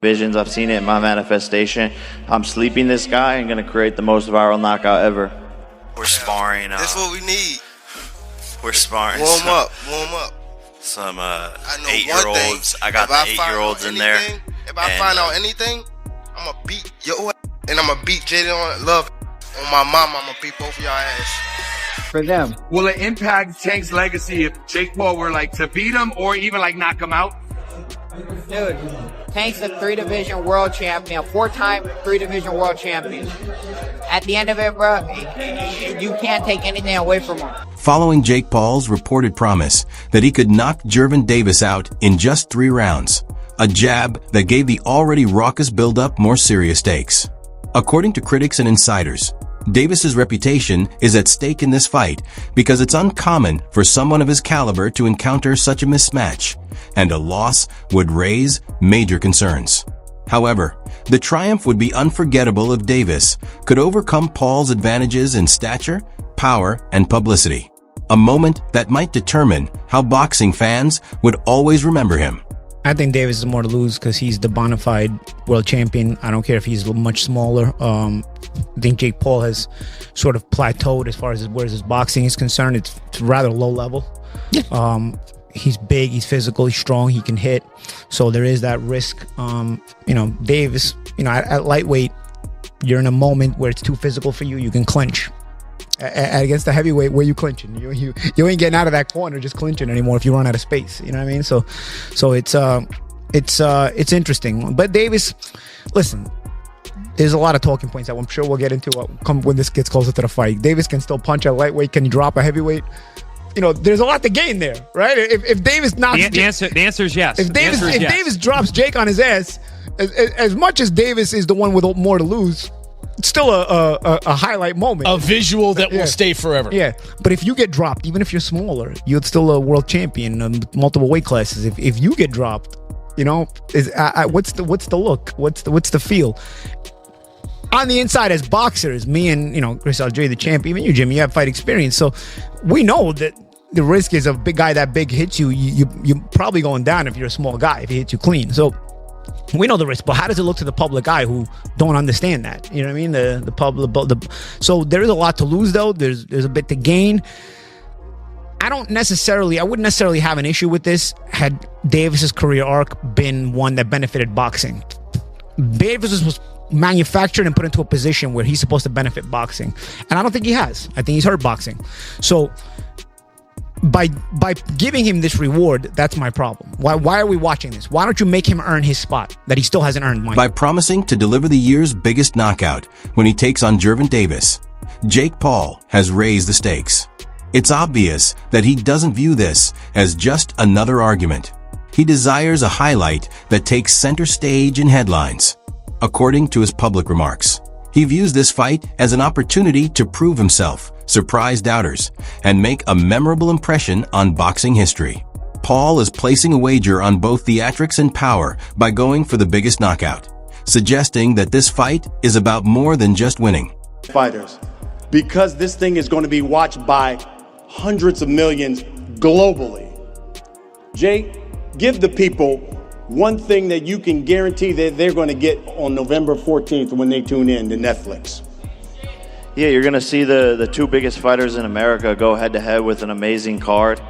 visions. I've seen it in my manifestation. I'm sleeping this guy and going to create the most viral knockout ever. We're sparring. That's what we need. We're sparring. Warm up. Some I know 8-year-olds. I got the 8-year-olds in there. If I find out anything, I'm going to beat your ass. And I'm going to beat Jaden on Love. On my mama, I'm going to beat both of y'all ass. For them. Will it impact Tank's legacy if Jake Paul were like to beat him or even like knock him out? Dude, Tank's a 3-division world champion, 4-time 3-division world champion. At the end of it, bro, you can't take anything away from him. Following Jake Paul's reported promise that he could knock Gervonta Davis out in just 3 rounds, a jab that gave the already raucous build-up more serious stakes. According to critics and insiders, Davis's reputation is at stake in this fight because it's uncommon for someone of his caliber to encounter such a mismatch, and a loss would raise major concerns. However, the triumph would be unforgettable if Davis could overcome Paul's advantages in stature, power, and publicity, a moment that might determine how boxing fans would always remember him. I think Davis is more to lose because he's the bona fide world champion. I don't care if he's much smaller. I think Jake Paul has sort of plateaued as far as where his boxing is concerned. It's rather low level. He's big, he's physical, he's strong, he can hit. So there is that risk. Davis, at lightweight, you're in a moment where it's too physical for you. You can clinch. Against the heavyweight, where you clinching? You ain't getting out of that corner just clinching anymore if you run out of space. You know what I mean? So it's interesting. But Davis, listen, there's a lot of talking points that I'm sure we'll get into when this gets closer to the fight. Davis can still punch at lightweight. Can he drop a heavyweight? There's a lot to gain there, right? If Davis knocks the answer is yes. If Davis drops Jake on his ass, as much as Davis is the one with more to lose, it's still a highlight moment. A visual that will stay forever. Yeah. But if you get dropped, even if you're smaller, you're still a world champion in multiple weight classes. If you get dropped, what's the look? What's the feel? On the inside, as boxers, me and Chris Algieri, the champ, even you, Jimmy, you have fight experience. So we know that the risk is a big guy that big hits you. You're probably going down if you're a small guy, if he hits you clean. So we know the risk, but how does it look to the public eye who don't understand that? You know what I mean? The public. So there is a lot to lose, though. There's a bit to gain. I wouldn't necessarily have an issue with this had Davis's career arc been one that benefited boxing. Davis was manufactured and put into a position where he's supposed to benefit boxing, and I don't think he has. I think he's hurt boxing. So by giving him this reward, that's my problem. Why are we watching this? Why don't you make him earn his spot that he still hasn't earned? By promising to deliver the year's biggest knockout when he takes on Gervonta Davis, Jake Paul has raised the stakes. It's obvious that he doesn't view this as just another argument. He desires a highlight that takes center stage in headlines. According to his public remarks, he views this fight as an opportunity to prove himself, surprise doubters, and make a memorable impression on boxing history. Paul is placing a wager on both theatrics and power by going for the biggest knockout, suggesting that this fight is about more than just winning. Fighters, because this thing is going to be watched by hundreds of millions globally. Jake, give the people one thing that you can guarantee that they're going to get on November 14th when they tune in to Netflix. Yeah, you're going to see the 2 biggest fighters in America go head-to-head with an amazing card.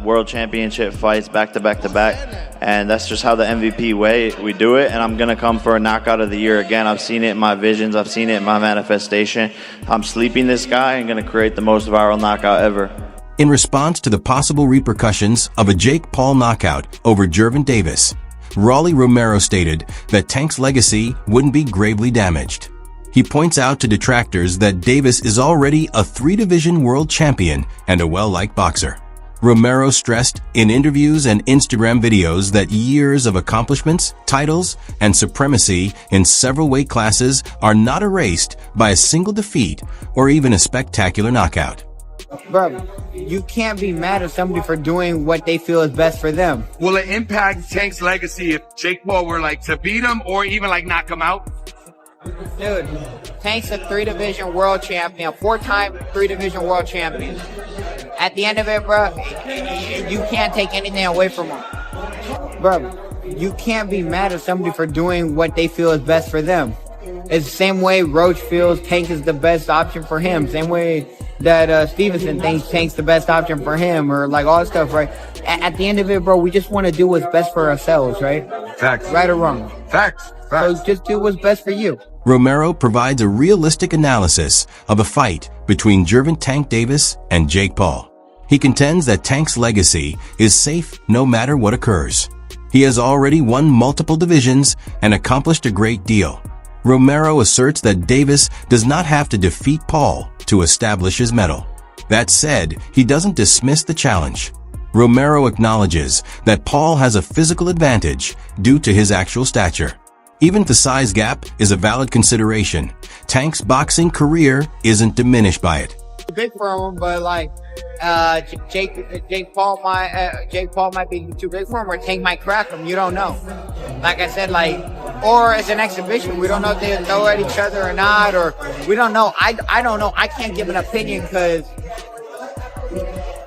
World championship fights back to back, and that's just how the MVP way we do it. And I'm going to come for a knockout of the year again. I've seen it in my visions. I've seen it in my manifestation. I'm sleeping this guy and going to create the most viral knockout ever. In response to the possible repercussions of a Jake Paul knockout over Gervonta Davis, Rolly Romero stated that Tank's legacy wouldn't be gravely damaged. He points out to detractors that Davis is already a 3-division world champion and a well-liked boxer. Romero stressed in interviews and Instagram videos that years of accomplishments, titles, and supremacy in several weight classes are not erased by a single defeat or even a spectacular knockout. Bro, you can't be mad at somebody for doing what they feel is best for them. Will it impact Tank's legacy if Jake Paul were like to beat him or even like knock him out? Dude, Tank's a 3-division world champion, 4-time 3-division world champion. At the end of it, bro, you can't take anything away from him. Bro, you can't be mad at somebody for doing what they feel is best for them. It's the same way Roach feels Tank is the best option for him. Same way that Stevenson thinks Tank's the best option for him, or like all that stuff, right? At the end of it, bro, we just want to do what's best for ourselves, right? Facts. Right or wrong. Facts. So just do what's best for you. Romero provides a realistic analysis of a fight between Gervonta Davis and Jake Paul. He contends that Tank's legacy is safe no matter what occurs. He has already won multiple divisions and accomplished a great deal. Romero asserts that Davis does not have to defeat Paul to establish his medal. That said, he doesn't dismiss the challenge. Romero acknowledges that Paul has a physical advantage due to his actual stature. Even if the size gap is a valid consideration, Tank's boxing career isn't diminished by it. Big for him, but like Jake Paul might be too big for him, or Tank might crack him. You don't know. Like I said, or it's an exhibition. We don't know if they throw at each other or not, or we don't know. I don't know. I can't give an opinion because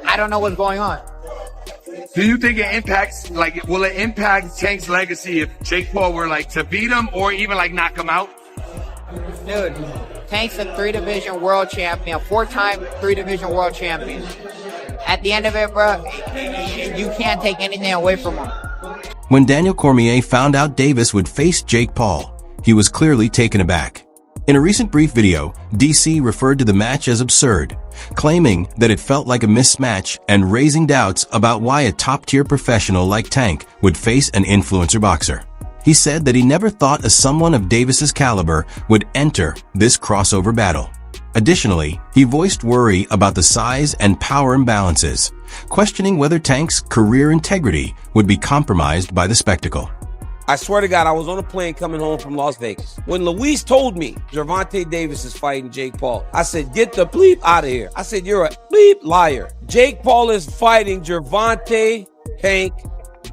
I don't know what's going on. Do you think it impacts, will it impact Tank's legacy if Jake Paul were to beat him or even knock him out? Dude, Tank's a 3-division world champion, 4-time 3-division world champion. At the end of it, bro, you can't take anything away from him. When Daniel Cormier found out Davis would face Jake Paul, he was clearly taken aback. In a recent brief video, DC referred to the match as absurd, claiming that it felt like a mismatch and raising doubts about why a top-tier professional like Tank would face an influencer boxer. He said that he never thought someone of Davis's caliber would enter this crossover battle. Additionally, he voiced worry about the size and power imbalances, questioning whether Tank's career integrity would be compromised by the spectacle. I swear to God, I was on a plane coming home from Las Vegas. When Luis told me Gervonta Davis is fighting Jake Paul, I said, get the bleep out of here. I said, you're a bleep liar. Jake Paul is fighting Gervonta Tank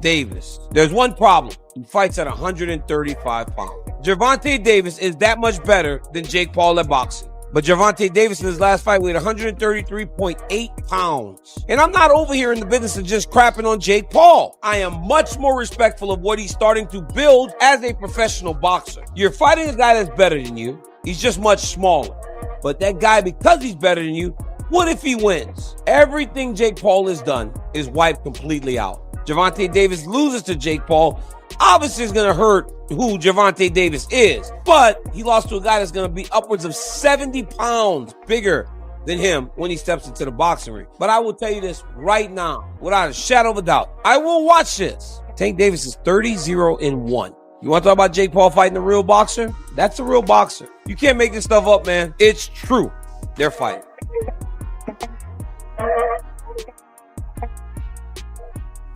Davis. There's one problem. He fights at 135 pounds. Gervonta Davis is that much better than Jake Paul at boxing. But Gervonta Davis in his last fight weighed 133.8 pounds. And I'm not over here in the business of just crapping on Jake Paul. I am much more respectful of what he's starting to build as a professional boxer. You're fighting a guy that's better than you. He's just much smaller. But that guy, because he's better than you, what if he wins? Everything Jake Paul has done is wiped completely out. Gervonta Davis loses to Jake Paul. Obviously, it's going to hurt who Gervonta Davis is, but he lost to a guy that's going to be upwards of 70 pounds bigger than him when he steps into the boxing ring. But I will tell you this right now, without a shadow of a doubt, I will watch this. Tank Davis is 30-0-1. You want to talk about Jake Paul fighting a real boxer? That's a real boxer. You can't make this stuff up, man. It's true. They're fighting.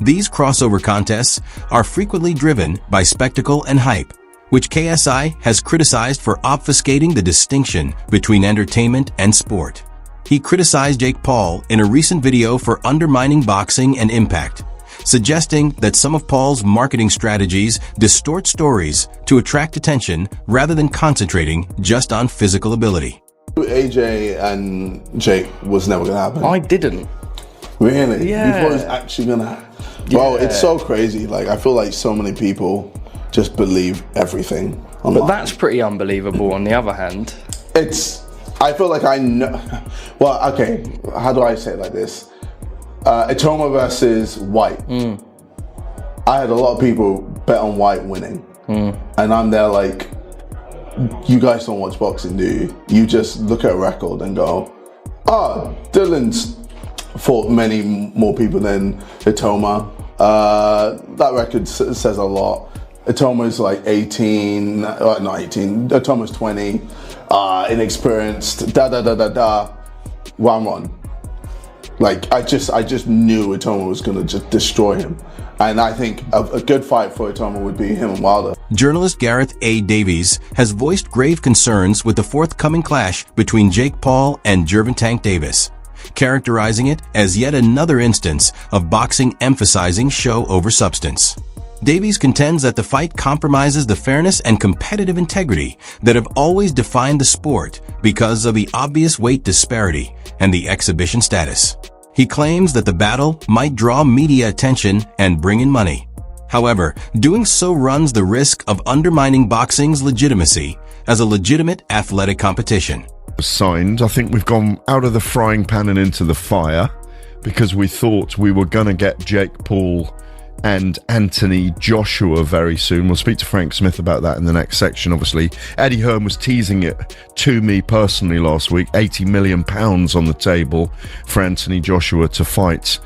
These crossover contests are frequently driven by spectacle and hype, which KSI has criticized for obfuscating the distinction between entertainment and sport. He criticized Jake Paul in a recent video for undermining boxing and impact, suggesting that some of Paul's marketing strategies distort stories to attract attention rather than concentrating just on physical ability. AJ and Jake was never going to happen. I didn't. Really? Yeah. You thought it was actually going to happen? Bro, it's so crazy. I feel like so many people just believe everything online. But that's pretty unbelievable on the other hand. I feel like I know. Well, okay, how do I say it like this? Itoma versus White. I had a lot of people bet on White winning. And I'm there like, you guys don't watch boxing, do you? You just look at a record and go, oh, Dylan's fought many more people than Itoma. That record says a lot. Itoma's like 18, not 18, Itoma's 20, inexperienced, one. I just knew Itoma was gonna just destroy him. And I think a good fight for Itoma would be him and Wilder. Journalist Gareth A. Davies has voiced grave concerns with the forthcoming clash between Jake Paul and Gervonta Davis, characterizing it as yet another instance of boxing emphasizing show over substance. Davies contends that the fight compromises the fairness and competitive integrity that have always defined the sport because of the obvious weight disparity and the exhibition status. He claims that the battle might draw media attention and bring in money. However, doing so runs the risk of undermining boxing's legitimacy as a legitimate athletic competition. Signed. I think we've gone out of the frying pan and into the fire because we thought we were going to get Jake Paul and Anthony Joshua very soon. We'll speak to Frank Smith about that in the next section, obviously. Eddie Hearn was teasing it to me personally last week. £80 million on the table for Anthony Joshua to fight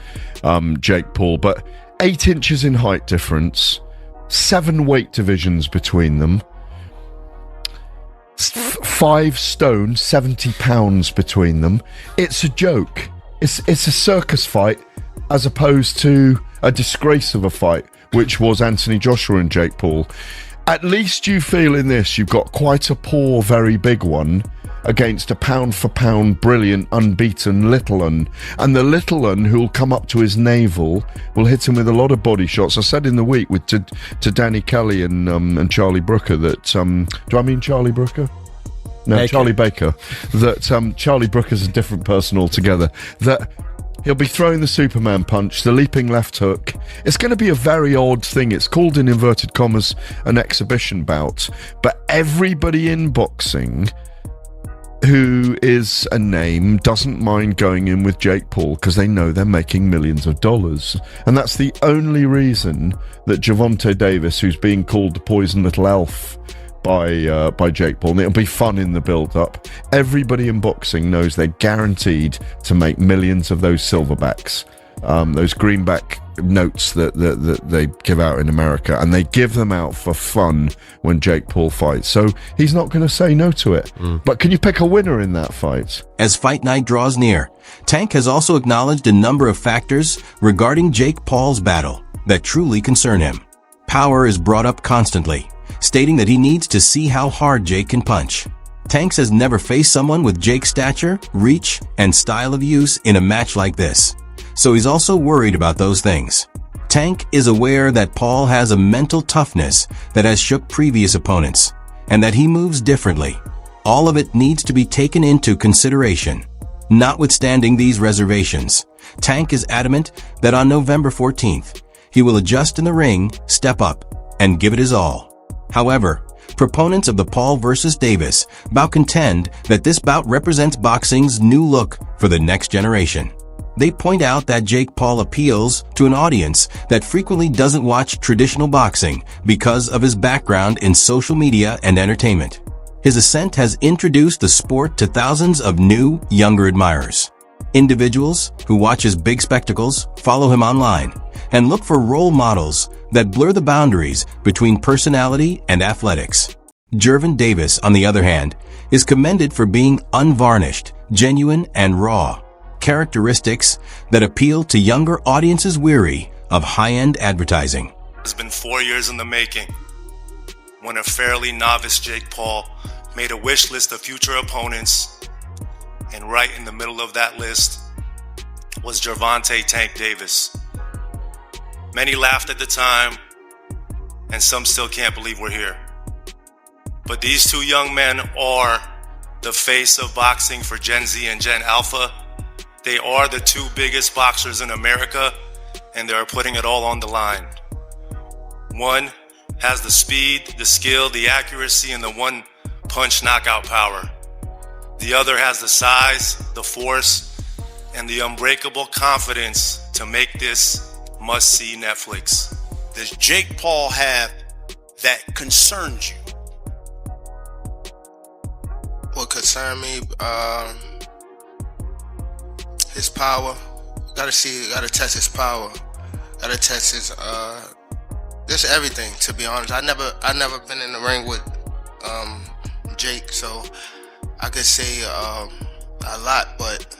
Jake Paul. But 8 inches in height difference, 7 weight divisions between them, 5 stone, 70 pounds between them. It's a joke. It's a circus fight as opposed to a disgrace of a fight, which was Anthony Joshua and Jake Paul. At least you feel in this you've got quite a poor, very big one against a pound-for-pound, brilliant, unbeaten little un. And the little un who'll come up to his navel will hit him with a lot of body shots. I said in the week with to Danny Kelly and Charlie Brooker that... do I mean Charlie Brooker? No, Baker. Charlie Baker. That Charlie Brooker's a different person altogether. That... he'll be throwing the Superman punch, the leaping left hook. It's going to be a very odd thing. It's called, in inverted commas, an exhibition bout. But everybody in boxing who is a name doesn't mind going in with Jake Paul because they know they're making millions of dollars. And that's the only reason that Gervonta Davis, who's being called the poison little elf by Jake Paul, and it'll be fun in the build-up. Everybody in boxing knows they're guaranteed to make millions of those silverbacks, those greenback notes that they give out in America, and they give them out for fun when Jake Paul fights. So he's not going to say no to it. But can you pick a winner in that fight? As fight night draws near, Tank has also acknowledged a number of factors regarding Jake Paul's battle that truly concern him. Power is brought up constantly, stating that he needs to see how hard Jake can punch. Tanks has never faced someone with Jake's stature, reach, and style of use in a match like this, so he's also worried about those things. Tank is aware that Paul has a mental toughness that has shook previous opponents, and that he moves differently. All of it needs to be taken into consideration. Notwithstanding these reservations, Tank is adamant that on November 14th, he will adjust in the ring, step up, and give it his all. However, proponents of the Paul versus Davis bout contend that this bout represents boxing's new look for the next generation. They point out that Jake Paul appeals to an audience that frequently doesn't watch traditional boxing because of his background in social media and entertainment. His ascent has introduced the sport to thousands of new, younger admirers. Individuals who watch his big spectacles follow him online and look for role models that blur the boundaries between personality and athletics. Gervonta Davis, on the other hand, is commended for being unvarnished, genuine, and raw, characteristics that appeal to younger audiences weary of high-end advertising. It's been 4 years in the making, when a fairly novice Jake Paul made a wish list of future opponents, and right in the middle of that list was Gervonta "Tank" Davis. Many laughed at the time, and some still can't believe we're here. But these two young men are the face of boxing for Gen Z and Gen Alpha. They are the two biggest boxers in America, and they are putting it all on the line. One has the speed, the skill, the accuracy, and the one-punch knockout power. The other has the size, the force, and the unbreakable confidence to make this must-see Netflix. Does Jake Paul have that concerns you? What concern me, his power. Gotta test his power. Gotta test his, just everything, to be honest. I never been in the ring with, Jake, so I could say, a lot, but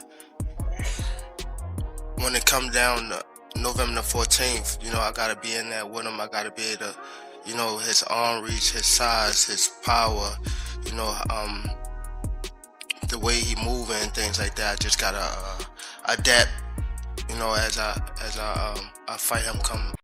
when it comes down to November the 14th, I gotta be in there with him. I gotta be able to, his arm reach, his size, his power, the way he moving and things like that. I just gotta adapt, as I fight him come